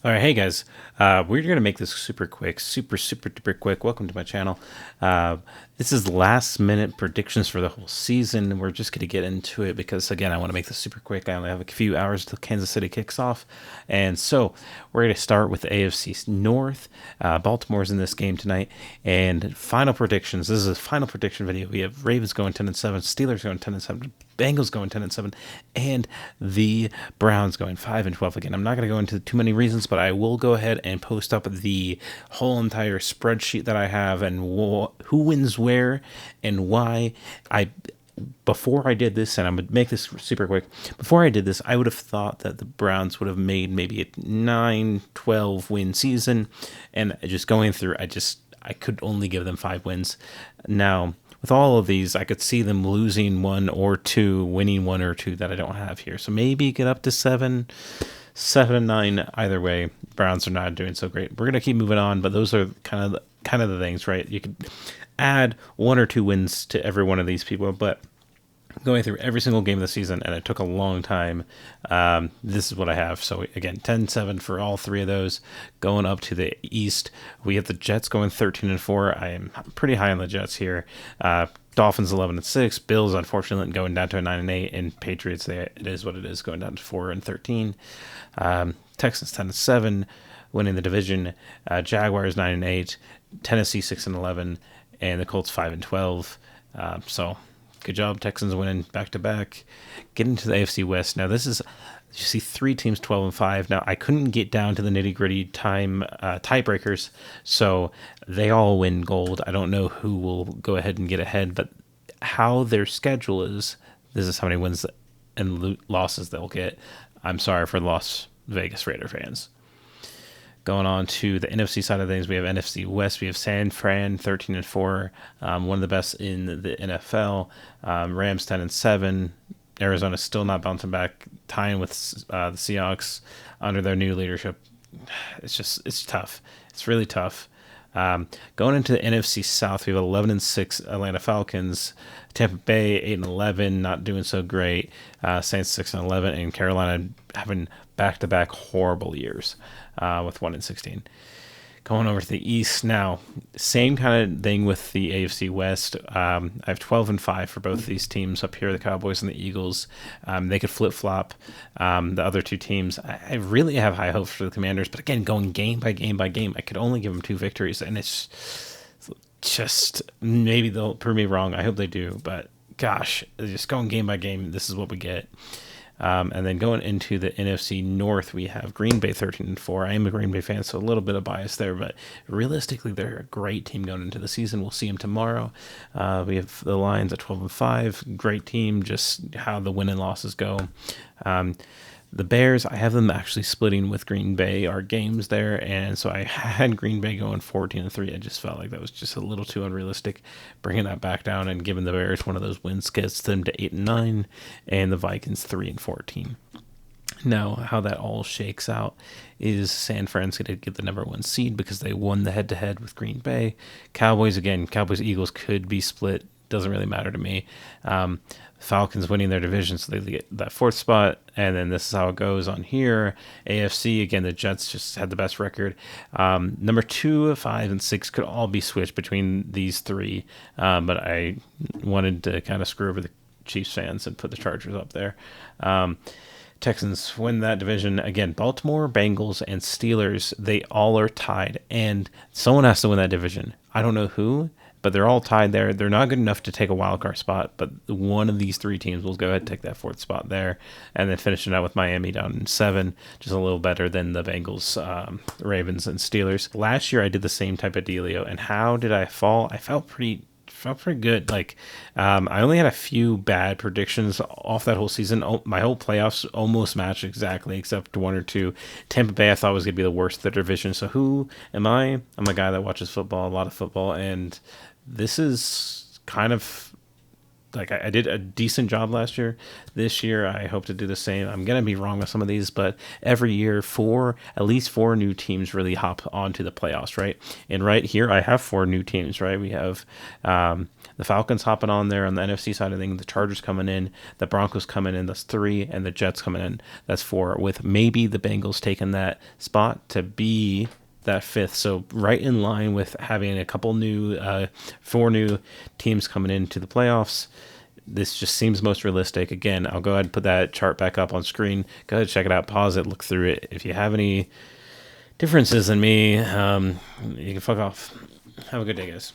All right, hey guys, we're gonna make this super quick, super duper quick. Welcome to my channel. Uh, this is last minute predictions for the whole season. We're just gonna get into it because again, I want to make this super quick. I only have a few hours till Kansas City kicks off, and so we're gonna start with the AFC North. Baltimore's in this game tonight, and final predictions. This is a final prediction video. We have Ravens going 10-7, Steelers going 10-7. Bengals going 10-7, and the Browns going 5-12. Again, I'm not going to go into too many reasons, but I will go ahead and post up the whole entire spreadsheet that I have and who wins where and why. Before I did this, and I'm gonna make this super quick. Before I did this, I would have thought that the Browns would have made maybe a 9-12 win season, and just going through, I could only give them 5 wins. Now, with all of these, I could see them losing one or two, winning one or two that I don't have here. So maybe get up to 7-9. Either way, Browns are not doing so great. We're gonna keep moving on, but those are kind of the things, right? You could add one or two wins to every one of these people, but going through every single game of the season, and it took a long time. This is what I have. So again, 10-7 for all three of those. Going up to the East, we have the Jets going 13-4. I am pretty high on the Jets here. Dolphins 11-6. Bills unfortunately going down to a 9-8, and Patriots, it is what it is, going down to 4-13. Texans 10-7, winning the division. Jaguars 9-8. Tennessee 6-11, and the Colts 5-12. So good job, Texans winning back to back. Getting to the AFC West. Now this is, you see, three teams 12-5. Now I couldn't get down to the nitty gritty tiebreakers, so they all win gold. I don't know who will go ahead and get ahead, but how their schedule is, this is how many wins and losses they'll get. I'm sorry for the Las Vegas Raider fans. Going on to the NFC side of things, we have NFC West. We have San Fran 13-4, one of the best in the NFL. Rams 10-7. Arizona still not bouncing back, tying with the Seahawks under their new leadership. It's tough. It's really tough. Going into the NFC South, we have 11-6 Atlanta Falcons, Tampa Bay 8-11, not doing so great. Saints 6-11, and Carolina having back-to-back horrible years with 1-16. Going over to the East now, same kind of thing with the AFC West. I have 12-5 for both these teams up here, the Cowboys and the Eagles. They could flip-flop the other two teams. I really have high hopes for the Commanders, but again, going game by game by game, I could only give them 2 victories, and it's just, maybe they'll prove me wrong. I hope they do, but gosh, just going game by game, this is what we get. And then going into the NFC North, we have Green Bay 13-4. I am a Green Bay fan, so a little bit of bias there, but realistically, they're a great team going into the season. We'll see them tomorrow. We have the Lions at 12-5. Great team, just how the win and losses go. The Bears, I have them actually splitting with Green Bay, our games there, and so I had Green Bay going 14-3. I just felt like that was just a little too unrealistic, bringing that back down and giving the Bears one of those wins gets them to 8-9, and the Vikings 3-14. Now, how that all shakes out is San Fran's going to get the number 1 seed because they won the head-to-head with Green Bay. Cowboys, again, Cowboys-Eagles could be split. Doesn't really matter to me. Falcons winning their division, so they get that 4th spot, and then this is how it goes on here. AFC, again, the Jets just had the best record. Number 2, 5, and 6 could all be switched between these three, but I wanted to kind of screw over the Chiefs fans and put the Chargers up there. Texans win that division. Again, Baltimore, Bengals, and Steelers, they all are tied, and someone has to win that division. I don't know who, but they're all tied there. They're not good enough to take a wild card spot, but one of these three teams will go ahead and take that 4th spot there, and then finishing out with Miami down in 7, just a little better than the Bengals, Ravens, and Steelers. Last year I did the same type of dealio, and how did I fall? I felt pretty good. Like, I only had a few bad predictions off that whole season. My whole playoffs almost matched exactly, except 1 or 2. Tampa Bay I thought was going to be the worst of the division. So who am I? I'm a guy that watches football, a lot of football, and this is kind of like I did a decent job last year. This year, I hope to do the same. I'm gonna be wrong with some of these, but every year, at least four new teams really hop onto the playoffs, right? And right here, I have four new teams, right? We have the Falcons hopping on there on the NFC side of things, the Chargers coming in, the Broncos coming in, that's three, and the Jets coming in, that's four. With maybe the Bengals taking that spot to be that fifth. So right in line with having a couple new, four new teams coming into the playoffs. This just seems most realistic. Again, I'll go ahead and put that chart back up on screen. Go ahead, check it out, pause it, look through it. If you have any differences in me, you can fuck off. Have a good day, guys.